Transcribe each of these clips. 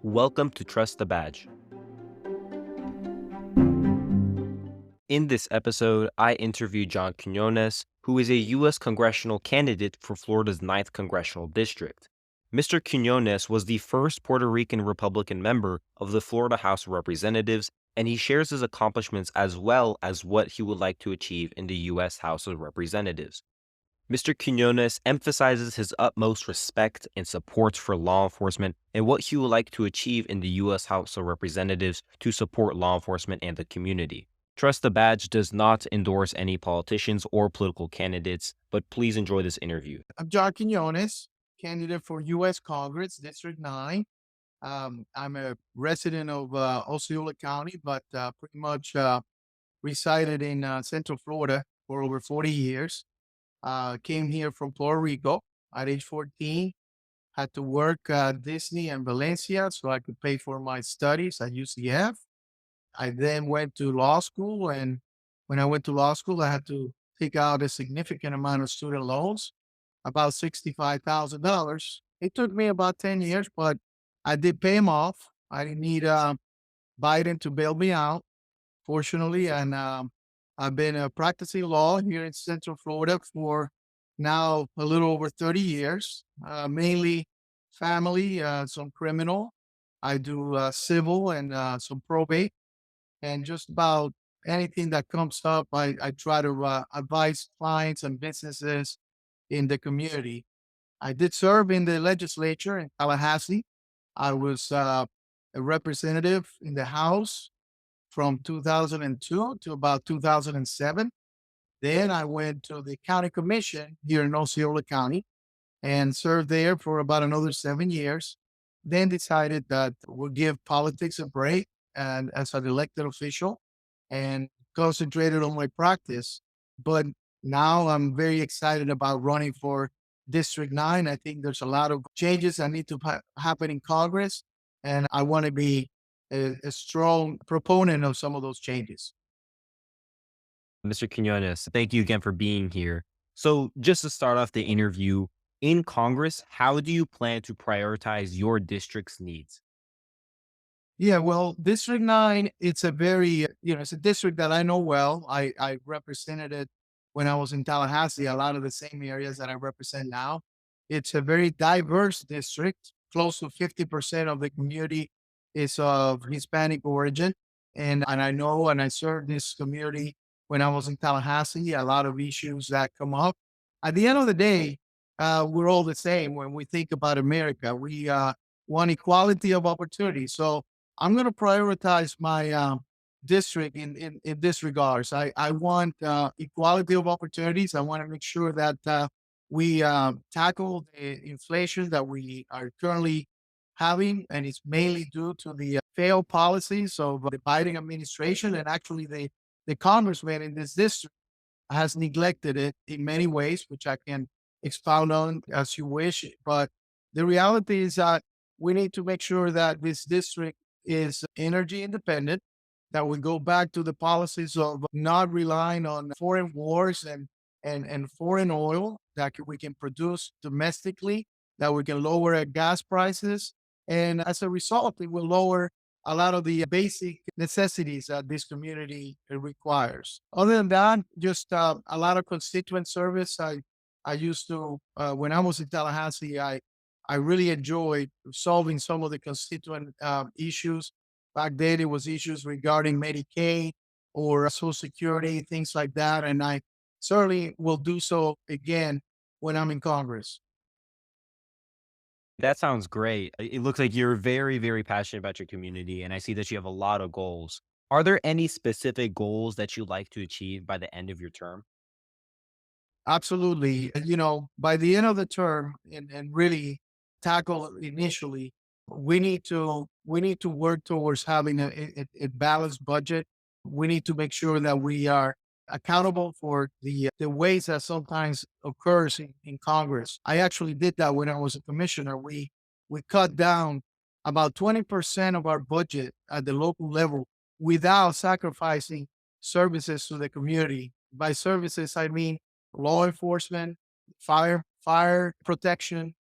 Welcome to Trust the Badge. In this episode, I interview John Quiñones, who is a U.S. congressional candidate for Florida's 9th Congressional District. Mr. Quiñones was the first Puerto Rican Republican member of the Florida House of Representatives, and he shares his accomplishments as well as what he would like to achieve in the U.S. House of Representatives. Mr. Quiñones emphasizes his utmost respect and support for law enforcement and what he would like to achieve in the U.S. House of Representatives to support law enforcement and the community. Trust the Badge does not endorse any politicians or political candidates, but please enjoy this interview. I'm John Quiñones, candidate for U.S. Congress, District 9. I'm a resident of Osceola County, but pretty much resided in Central Florida for over 40 years. Came here from Puerto Rico at age 14. Had to work at Disney and Valencia so I could pay for my studies at UCF. I then went to law school, and when I went to law school, I had to take out a significant amount of student loans, about $65,000. It took me about 10 years, but I did pay them off. I didn't need Biden to bail me out, fortunately. And I've been practicing law here in Central Florida for now a little over 30 years, mainly family, some criminal. I do civil and some probate, and just about anything that comes up, I try to advise clients and businesses in the community. I did serve in the legislature in Tallahassee. I was a representative in the House from 2002 to about 2007. Then I went to the county commission here in Osceola County and served there for about another 7 years. Then decided that we'll give politics a break and as an elected official and concentrated on my practice. But now I'm very excited about running for District 9. I think there's a lot of changes that need to happen in Congress, and I want to be a strong proponent of some of those changes. Mr. Quiñones, thank you again for being here. So, just to start off the interview, in Congress, how do you plan to prioritize your district's needs? Yeah, well, District 9, it's a very, it's a district that I know well. I represented it when I was in Tallahassee, a lot of the same areas that I represent now. It's a very diverse district. Close to 50% of the community is of Hispanic origin. And I know and I served this community when I was in Tallahassee, a lot of issues that come up. At the end of the day, we're all the same when we think about America. We want equality of opportunity. So I'm going to prioritize my district in this regards. I want equality of opportunities. I want to make sure that we tackle the inflation that we are currently having, and it's mainly due to the failed policies of the Biden administration, and actually the congressman in this district has neglected it in many ways, which I can expound on as you wish. But the reality is that we need to make sure that this district is energy independent, that we go back to the policies of not relying on foreign wars and foreign oil we can produce domestically, that we can lower our gas prices. And as a result, it will lower a lot of the basic necessities that this community requires. Other than that, just a lot of constituent service. I used to, when I was in Tallahassee, I really enjoyed solving some of the constituent issues. Back then, it was issues regarding Medicaid or Social Security, things like that. And I certainly will do so again when I'm in Congress. That sounds great. It looks like you're very, very passionate about your community, and I see that you have a lot of goals. Are there any specific goals that you'd like to achieve by the end of your term? Absolutely. By the end of the term and really tackle initially, we need to work towards having a balanced budget. We need to make sure that we are accountable for the ways that sometimes occurs in Congress. I actually did that when I was a commissioner. We cut down about 20% of our budget at the local level without sacrificing services to the community. By services, I mean law enforcement, fire protection,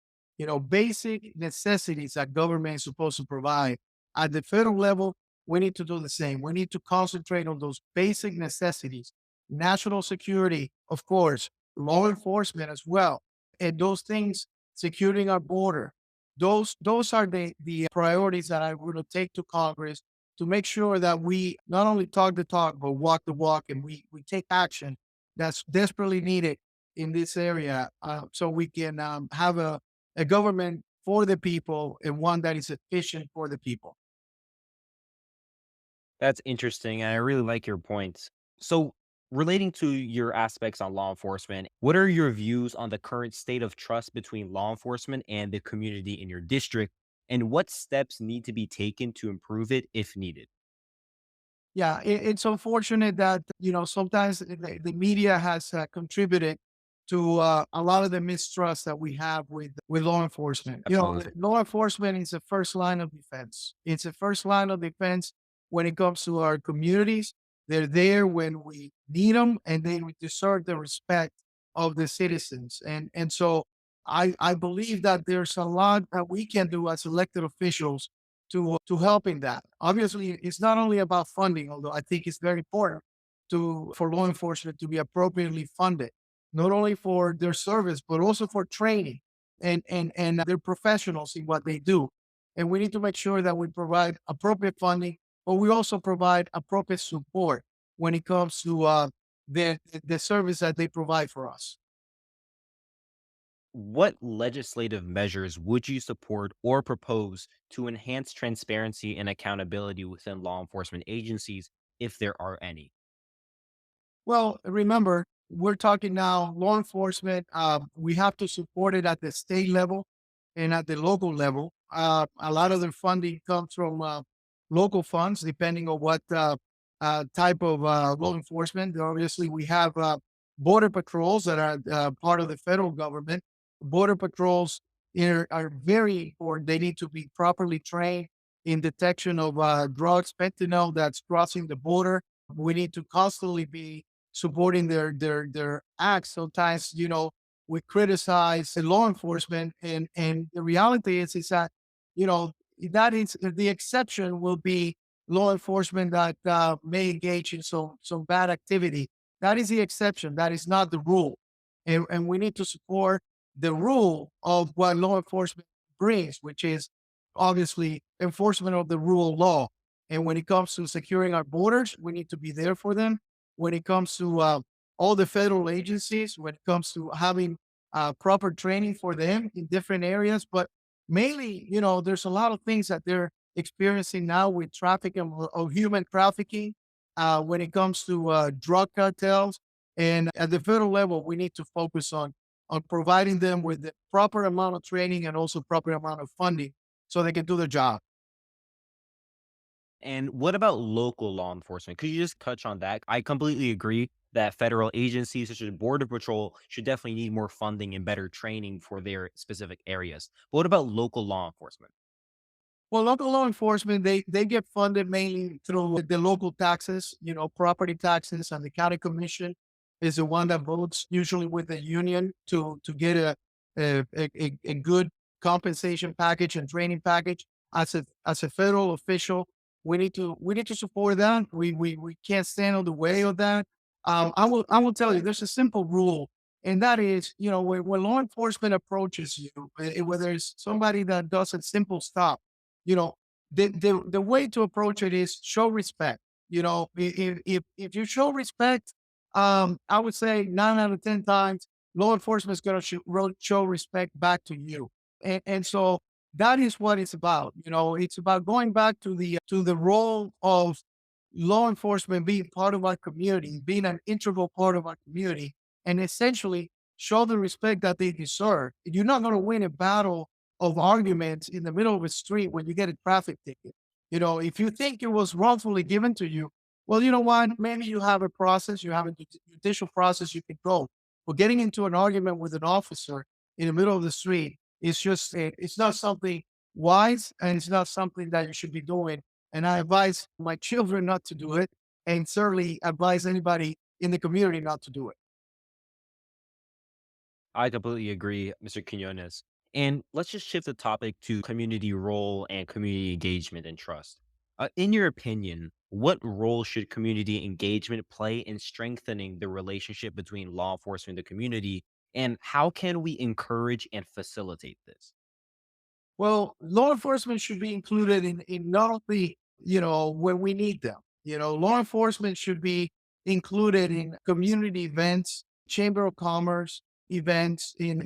basic necessities that government is supposed to provide. At the federal level, we need to do the same. We need to concentrate on those basic necessities, national security, of course, law enforcement as well, and those things, securing our border. Those are the priorities that I want to take to Congress to make sure that we not only talk the talk, but walk the walk, and we take action that's desperately needed in this area, so we can have a government for the people and one that is efficient for the people. That's interesting, and I really like your points. So, relating to your aspects on law enforcement, what are your views on the current state of trust between law enforcement and the community in your district? And what steps need to be taken to improve it if needed? Yeah, it's unfortunate that sometimes the media has contributed to a lot of the mistrust that we have with law enforcement. Absolutely. Law enforcement is the first line of defense. It's the first line of defense when it comes to our communities. They're there when we need them, and they deserve the respect of the citizens. And so I believe that there's a lot that we can do as elected officials to help in that. Obviously, it's not only about funding, although I think it's very important for law enforcement to be appropriately funded, not only for their service but also for training and they're professionals in what they do. And we need to make sure that we provide appropriate funding, but we also provide appropriate support when it comes to the service that they provide for us. What legislative measures would you support or propose to enhance transparency and accountability within law enforcement agencies, if there are any? Well, remember, we're talking now law enforcement. We have to support it at the state level and at the local level. A lot of the funding comes from local funds, depending on what type of law enforcement. Obviously, we have border patrols that are part of the federal government. Border patrols are very important. They need to be properly trained in detection of drugs, fentanyl that's crossing the border. We need to constantly be supporting their acts. Sometimes, we criticize the law enforcement, and the reality is that, you know, that is the exception will be law enforcement that may engage in some bad activity. That is the exception. That is not the rule, and we need to support the rule of what law enforcement brings, which is obviously enforcement of the rule of law. And when it comes to securing our borders, we need to be there for them. When it comes to all the federal agencies, when it comes to having proper training for them in different areas, but mainly, there's a lot of things that they're experiencing now with trafficking of human trafficking. When it comes to drug cartels, and at the federal level, we need to focus on providing them with the proper amount of training and also proper amount of funding so they can do their job. And what about local law enforcement? Could you just touch on that? I completely agree that federal agencies such as Border Patrol should definitely need more funding and better training for their specific areas. But what about local law enforcement? Well, local law enforcement, they get funded mainly through the local taxes, property taxes, and the county commission is the one that votes usually with the union to get a good compensation package and training package. As a federal official, we need to support that. We can't stand on the way of that. I will tell you, there's a simple rule, and that is, when law enforcement approaches you, whether it's somebody that does a simple stop, you know, the way to approach it is show respect. If you show respect, I would say 9 out of 10 times, law enforcement is going to show respect back to you. And so that is what it's about. It's about going back to the role of law enforcement being part of our community, being an integral part of our community, and essentially show the respect that they deserve. You're not going to win a battle of arguments in the middle of a street when you get a traffic ticket. If you think it was wrongfully given to you, well, you know what? Maybe you have a process, you have a judicial process you can go. But getting into an argument with an officer in the middle of the street is just, it's not something wise, and it's not something that you should be doing. And I advise my children not to do it, and certainly advise anybody in the community not to do it. I completely agree, Mr. Quinones. And let's just shift the topic to community role and community engagement and trust. In your opinion, what role should community engagement play in strengthening the relationship between law enforcement and the community? And how can we encourage and facilitate this? Well, law enforcement should be included in not only, when we need them. Law enforcement should be included in community events, chamber of commerce events, in,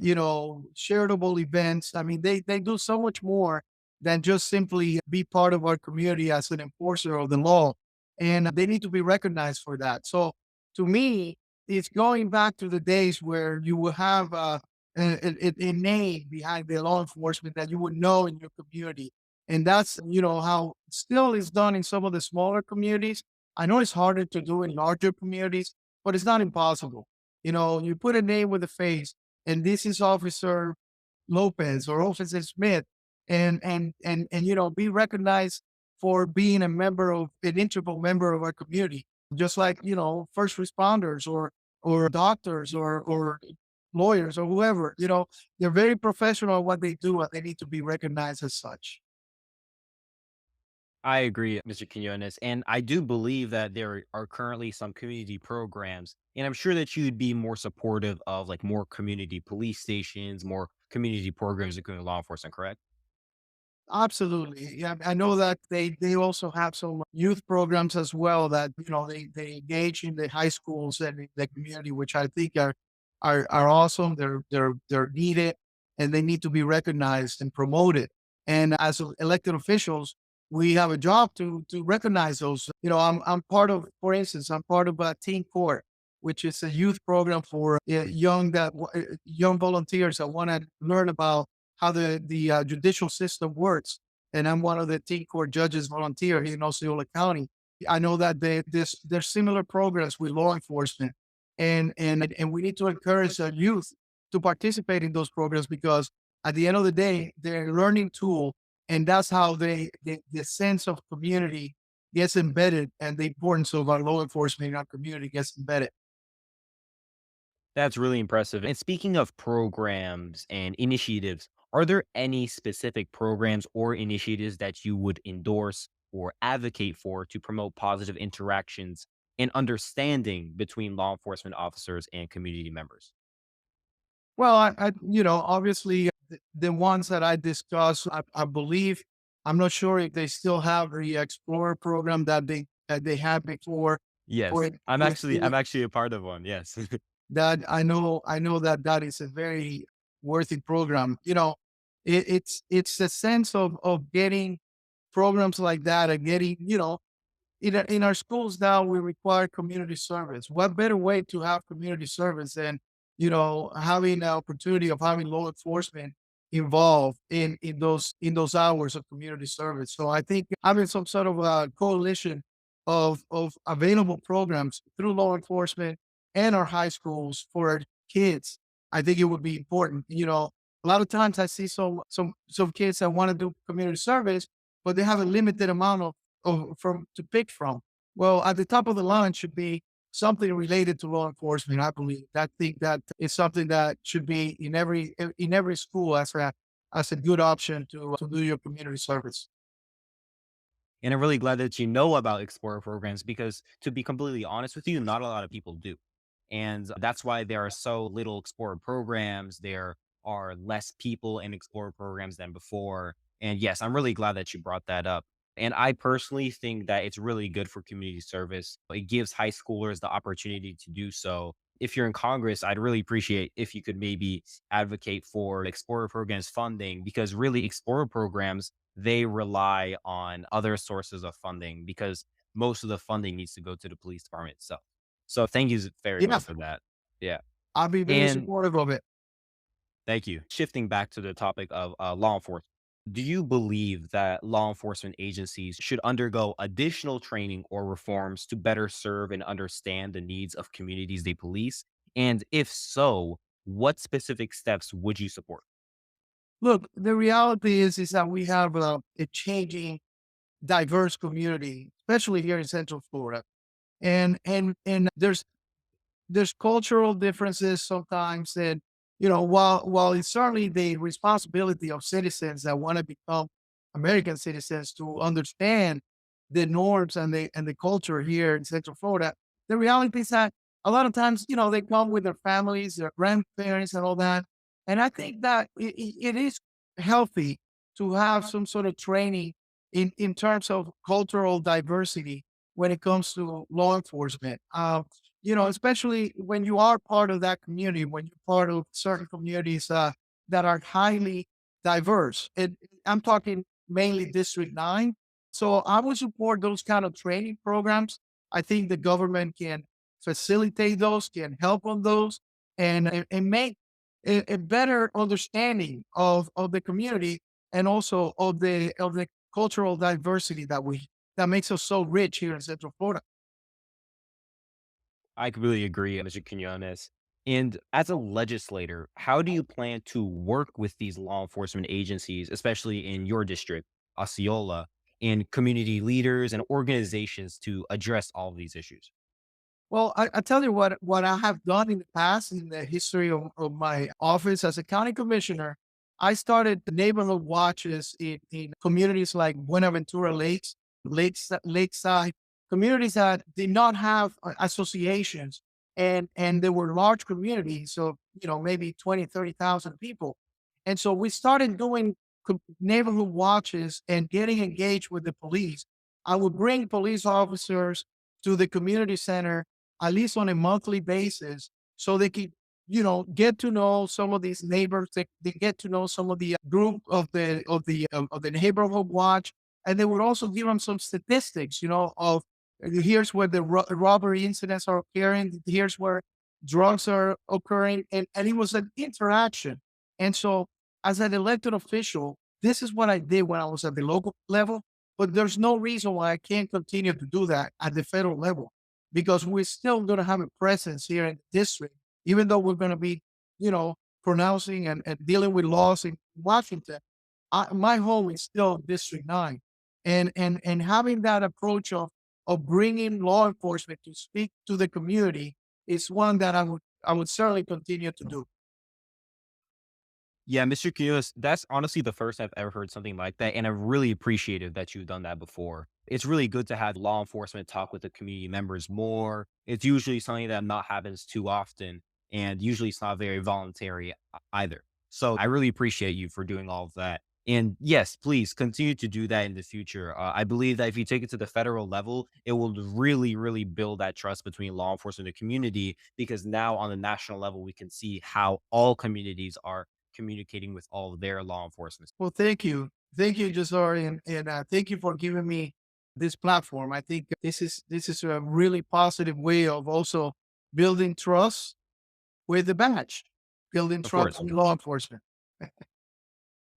charitable events. I mean, they do so much more than just simply be part of our community as an enforcer of the law. And they need to be recognized for that. So to me, it's going back to the days where you will have a name behind the law enforcement that you would know in your community. And that's, how still is done in some of the smaller communities. I know it's harder to do in larger communities, but it's not impossible. You put a name with a face, and this is Officer Lopez or Officer Smith, and be recognized for being an integral member of our community, just like first responders or doctors or lawyers or whoever. They're very professional at what they do, and they need to be recognized as such. I agree, Mr. Quinones. And I do believe that there are currently some community programs. And I'm sure that you'd be more supportive of like more community police stations, more community programs, including law enforcement, correct? Absolutely. Yeah, I know that they also have some youth programs as well that they engage in the high schools and in the community, which I think are awesome. They're needed, and they need to be recognized and promoted. And as elected officials, we have a job to recognize those. I'm part of, for instance, I'm part of Teen Court, which is a youth program for young volunteers that want to learn about how the judicial system works. And I'm one of the teen court judges volunteer here in Osceola County. I know that there's similar programs with law enforcement, and we need to encourage our youth to participate in those programs because at the end of the day, they're a learning tool, and that's how the sense of community gets embedded, and the importance of our law enforcement in our community gets embedded. That's really impressive. And speaking of programs and initiatives, are there any specific programs or initiatives that you would endorse or advocate for to promote positive interactions and understanding between law enforcement officers and community members? Well, obviously the ones that I discussed, I believe, I'm not sure if they still have the Explorer program that they had before. Or Yes, I'm actually a part of one. Yes. that I know that is a very worthy program. It's a sense of getting programs like that and getting, in our schools now, we require community service. What better way to have community service than, having the opportunity of having law enforcement involved in those hours of community service. So I think having some sort of a coalition of available programs through law enforcement and our high schools for our kids, I think it would be important. A lot of times I see some kids that want to do community service, but they have a limited amount from to pick from. Well, at the top of the line should be something related to law enforcement. I believe. I think that is something that should be in every school as a good option to do your community service. And I'm really glad that you know about Explorer programs because, to be completely honest with you, not a lot of people do. And that's why there are so little Explorer programs. There are less people in Explorer programs than before. And yes, I'm really glad that you brought that up. And I personally think that it's really good for community service. It gives high schoolers the opportunity to do so. If you're in Congress, I'd really appreciate if you could maybe advocate for Explorer programs funding because really Explorer programs they rely on other sources of funding because most of the funding needs to go to the police department itself. So thank you very Yeah, much for that. Yeah. I'll be very And supportive of it. thank you. Shifting back to the topic of law enforcement, do you believe that law enforcement agencies should undergo additional training or reforms to better serve and understand the needs of communities they police? And if so, what specific steps would you support? Look, the reality is that we have a changing, diverse community, especially here in Central Florida, and there's cultural differences sometimes, while it's certainly the responsibility of citizens that want to become American citizens to understand the norms and the culture here in Central Florida, the reality is that a lot of times, they come with their families, their grandparents, and all that. And I think that it is healthy to have some sort of training in terms of cultural diversity when it comes to law enforcement. Especially when you are part of that community, when you're part of certain communities that are highly diverse. And I'm talking mainly District 9. So I would support those kind of training programs. I think the government can facilitate those, can help on those, and make a better understanding of the community and also of the cultural diversity that makes us so rich here in Central Florida. I completely agree, Mr. Quinones. And as a legislator, how do you plan to work with these law enforcement agencies, especially in your district, Osceola, and community leaders and organizations to address all of these issues? Well, I tell you what I have done in the past in the history of my office as a county commissioner. I started the neighborhood watches in communities like Buenaventura Lakeside, communities that did not have associations, and they were large communities, so maybe 20, 30,000 people. And so we started doing neighborhood watches and getting engaged with the police. I would bring police officers to the community center at least on a monthly basis so they could get to know some of these neighbors. They get to know some of the group of the neighborhood watch, and they would also give them some statistics, of here's where the robbery incidents are occurring, here's where drugs are occurring, and it was an interaction. And so as an elected official, this is what I did when I was at the local level, but there's no reason why I can't continue to do that at the federal level because we're still going to have a presence here in the district, even though we're going to be, pronouncing and dealing with laws in Washington. My home is still District 9. And having that approach of bringing law enforcement to speak to the community is one that I would certainly continue to do. Yeah, Mr. Quiñones, that's honestly the first I've ever heard something like that, and I really appreciated that you've done that before. It's really good to have law enforcement talk with the community members more. It's usually something that not happens too often, and usually it's not very voluntary either. So I really appreciate you for doing all of that. And yes, please continue to do that in the future. I believe that if you take it to the federal level, it will really, really build that trust between law enforcement and the community because now on the national level, we can see how all communities are communicating with all of their law enforcement. Well, thank you. Thank you, Josari, and thank you for giving me this platform. I think this is a really positive way of also building trust with the badge, building Of trust course. with law enforcement.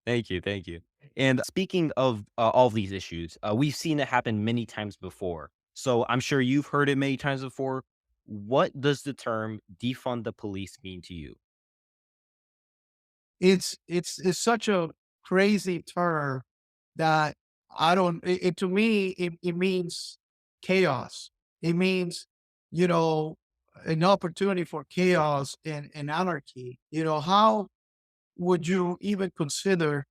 Thank you. Thank you. And speaking of all of these issues, we've seen it happen many times before. So I'm sure you've heard it many times before. What does the term defund the police mean to you? It's such a crazy term that I don't. To me, it means chaos. It means you know an opportunity for chaos and anarchy. How would you even consider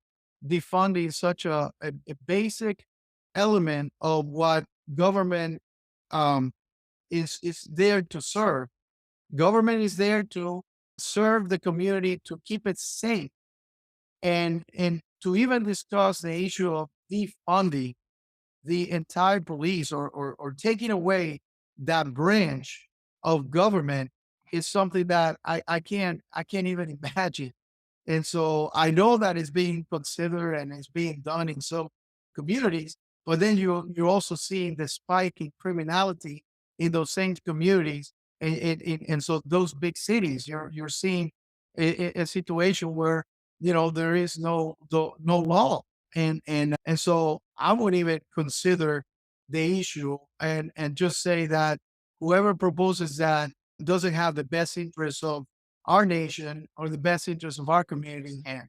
defunding such a basic element of what government um, is there to serve? Government is there to serve the community to keep it safe and to even discuss the issue of defunding the entire police or taking away that branch of government is something that I can't even imagine. And so I know that it's being considered and it's being done in some communities, but then you're also seeing the spike in criminality in those same communities. And so those big cities, you're seeing a situation where there is no law, and so I wouldn't even consider the issue and just say that whoever proposes that doesn't have the best interests of our nation or the best interest of our community in hand.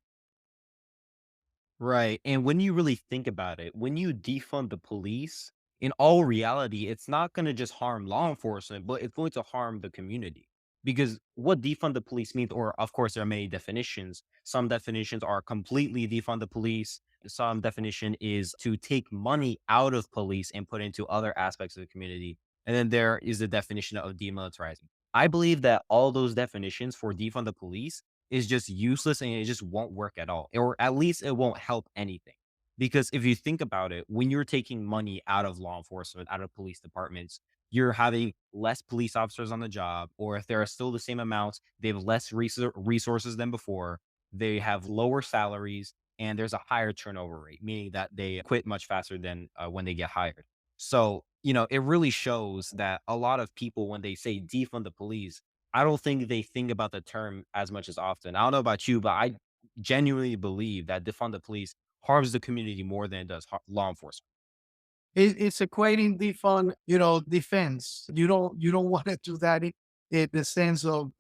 Right. And when you really think about it, when you defund the police, in all reality, it's not going to just harm law enforcement, but it's going to harm the community. Because what defund the police means, or of course, there are many definitions. Some definitions are completely defund the police. Some definition is to take money out of police and put into other aspects of the community. And then there is the definition of demilitarizing. I believe that all those definitions for defund the police is just useless and it just won't work at all, or at least it won't help anything. Because if you think about it, when you're taking money out of law enforcement, out of police departments, you're having less police officers on the job, or if there are still the same amounts, they have less resources than before. They have lower salaries, and there's a higher turnover rate, meaning that they quit much faster than when they get hired. So, it really shows that a lot of people, when they say defund the police, I don't think they think about the term as much as often. I don't know about you, but I genuinely believe that defund the police harms the community more than it does law enforcement. It's equating defund, defense. You don't want to do that in the sense of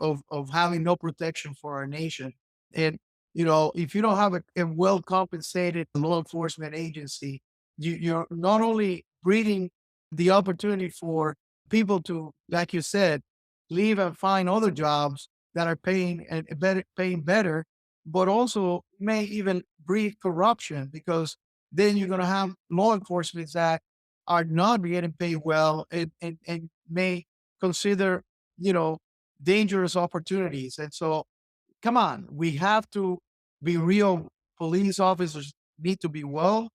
having no protection for our nation. And if you don't have a well compensated law enforcement agency, you're not only breeding the opportunity for people to, like you said, leave and find other jobs that are paying better, but also may even breed corruption, because then you're going to have law enforcement that are not getting paid well, and may consider, you know, dangerous opportunities. And so, come on, we have to be real. Police officers need to be well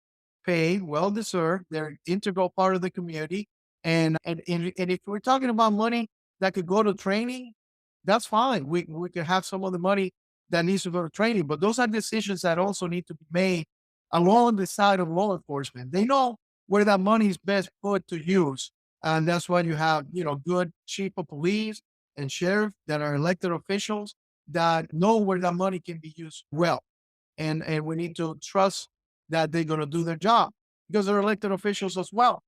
paid, well deserved. They're an integral part of the community. And if we're talking about money that could go to training, that's fine. We can have some of the money that needs to go to training, but those are decisions that also need to be made along the side of law enforcement. They know where that money is best put to use. And that's why you have, good chief of police and sheriff that are elected officials that know where that money can be used well. And we need to trust that they're going to do their job because they're elected officials as well.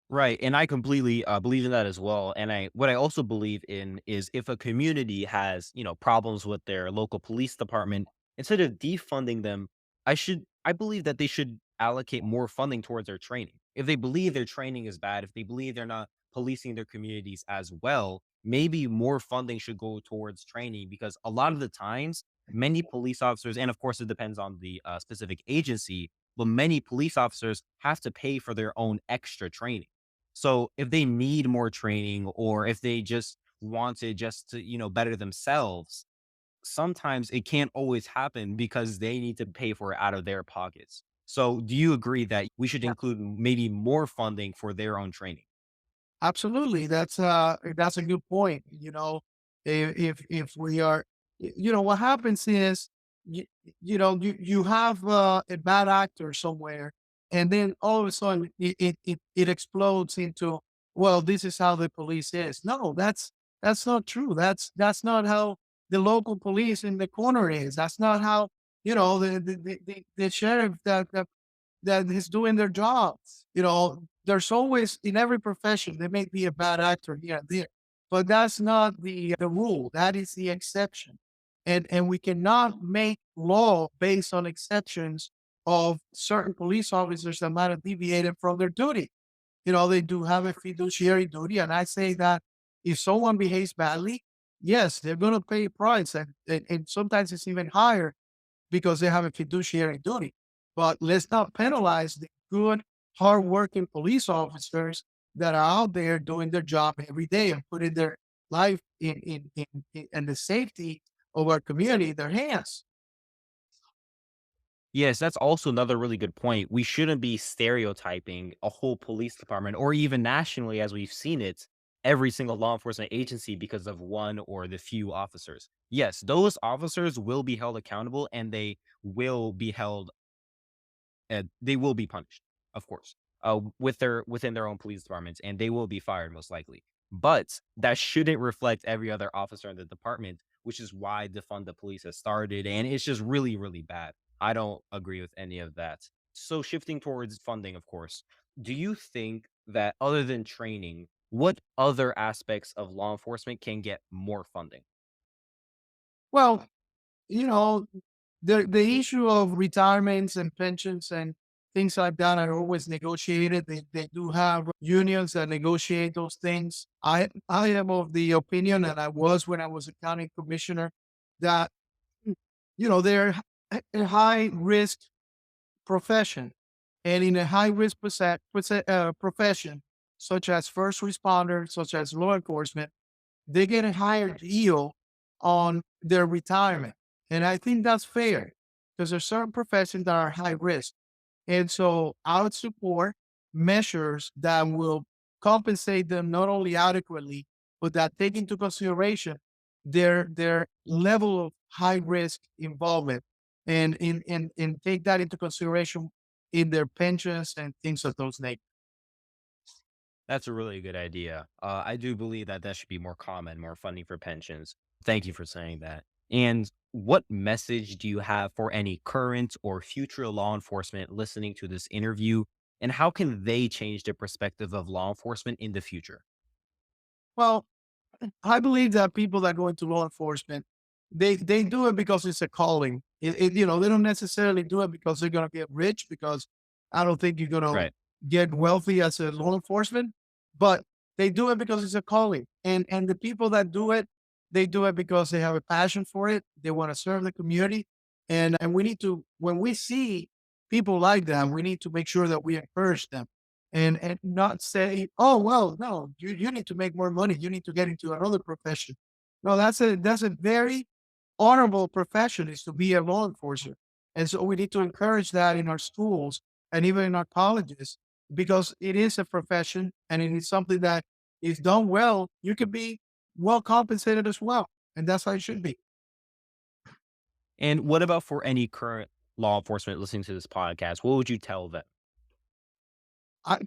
Right, and I completely, believe in that as well, and I also believe in is if a community has, problems with their local police department, instead of defunding them, I believe that they should allocate more funding towards their training. If they believe their training is bad, if they believe they're not policing their communities as well, maybe more funding should go towards training, because a lot of the times, many police officers, and of course it depends on the, specific agency, but many police officers have to pay for their own extra training. So if they need more training, or if they just want to just to, better themselves, sometimes it can't always happen because they need to pay for it out of their pockets. So do you agree that we should include maybe more funding for their own training? Absolutely. That's a good point. If we are, what happens is, you have a bad actor somewhere, and then all of a sudden it explodes into, well, this is how the police is. No, that's not true. That's not how the local police in the corner is. That's not how, the sheriff that is doing their jobs. There's always, in every profession, there may be a bad actor here and there, but that's not the rule. That is the exception. And we cannot make law based on exceptions of certain police officers that might have deviated from their duty. They do have a fiduciary duty. And I say that if someone behaves badly, yes, they're going to pay a price. And sometimes it's even higher because they have a fiduciary duty. But let's not penalize the good, hardworking police officers that are out there doing their job every day and putting their life in and the safety of our community in their hands. Yes, that's also another really good point. We shouldn't be stereotyping a whole police department, or even nationally as we've seen it, every single law enforcement agency because of one or the few officers. Yes, those officers will be held accountable, and they will be punished, of course, within their own police departments, and they will be fired most likely. But that shouldn't reflect every other officer in the department, which is why defund the police has started, and it's just really, really bad. I don't agree with any of that. So shifting towards funding, of course, do you think that other than training, what other aspects of law enforcement can get more funding? Well, you know, the issue of retirements and pensions and things like that are always negotiated. They do have unions that negotiate those things. I am of the opinion, and I was when I was a county commissioner, that they're a high risk profession, and in a high risk profession, such as first responders, such as law enforcement, they get a higher deal on their retirement. And I think that's fair because there's certain professions that are high risk. And so I would support measures that will compensate them not only adequately, but that take into consideration their level of high risk involvement and take that into consideration in their pensions and things of those nature. That's a really good idea. I do believe that that should be more common, more funding for pensions. Thank you for saying that. And what message do you have for any current or future law enforcement listening to this interview? And how can they change their perspective of law enforcement in the future? Well, I believe that people that go into law enforcement, they do it because it's a calling. They don't necessarily do it because they're gonna get rich. Because I don't think you're gonna Right. get wealthy as a law enforcement, but they do it because it's a calling. And the people that do it, they do it because they have a passion for it. They want to serve the community, and we need to when we see people like that, we need to make sure that we encourage them and not say, "Oh, well, no, you need to make more money. You need to get into another profession." No, that's a very honorable profession is to be a law enforcer. And so we need to encourage that in our schools and even in our colleges because it is a profession and it is something that if done well, you can be well compensated as well. And that's how it should be. And what about for any current law enforcement listening to this podcast? What would you tell them? I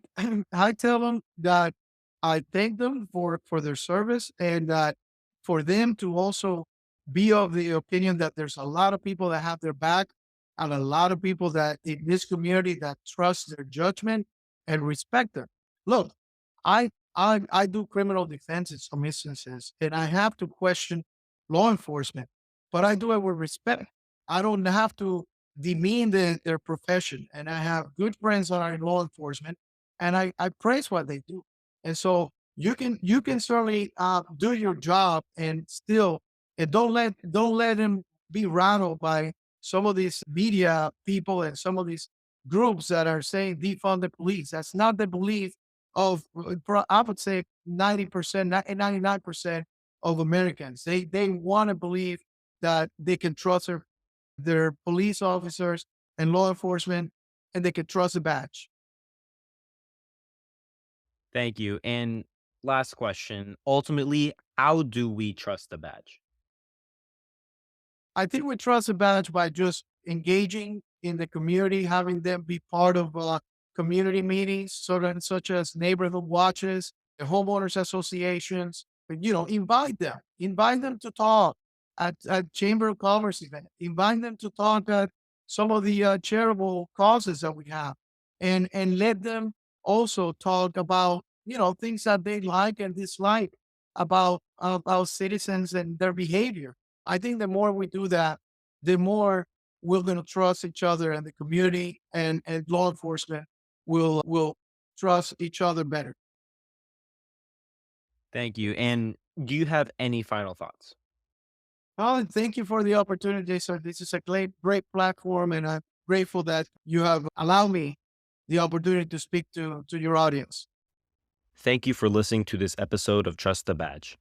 I tell them that I thank them for their service and that for them to also be of the opinion that there's a lot of people that have their back and a lot of people that in this community that trust their judgment and respect them. Look, I do criminal defense in some instances and I have to question law enforcement, but I do it with respect. I don't have to demean their profession. And I have good friends that are in law enforcement and I praise what they do. And so you can certainly do your job and still and don't let them be rattled by some of these media people and some of these groups that are saying defund the police. That's not the belief of I would say 90%, 99% of Americans. They want to believe that they can trust their police officers and law enforcement and they can trust a badge. Thank you. And last question. Ultimately, how do we trust the badge? I think we trust a badge by just engaging in the community, having them be part of community meetings, such as neighborhood watches, the homeowners associations. But, invite them to talk at Chamber of Commerce event, invite them to talk at some of the charitable causes that we have, and let them also talk about things that they like and dislike about citizens and their behavior. I think the more we do that, the more we're going to trust each other and the community and law enforcement will trust each other better. Thank you. And do you have any final thoughts? Well, and thank you for the opportunity, sir. This is a great platform, and I'm grateful that you have allowed me the opportunity to speak to your audience. Thank you for listening to this episode of Trust the Badge.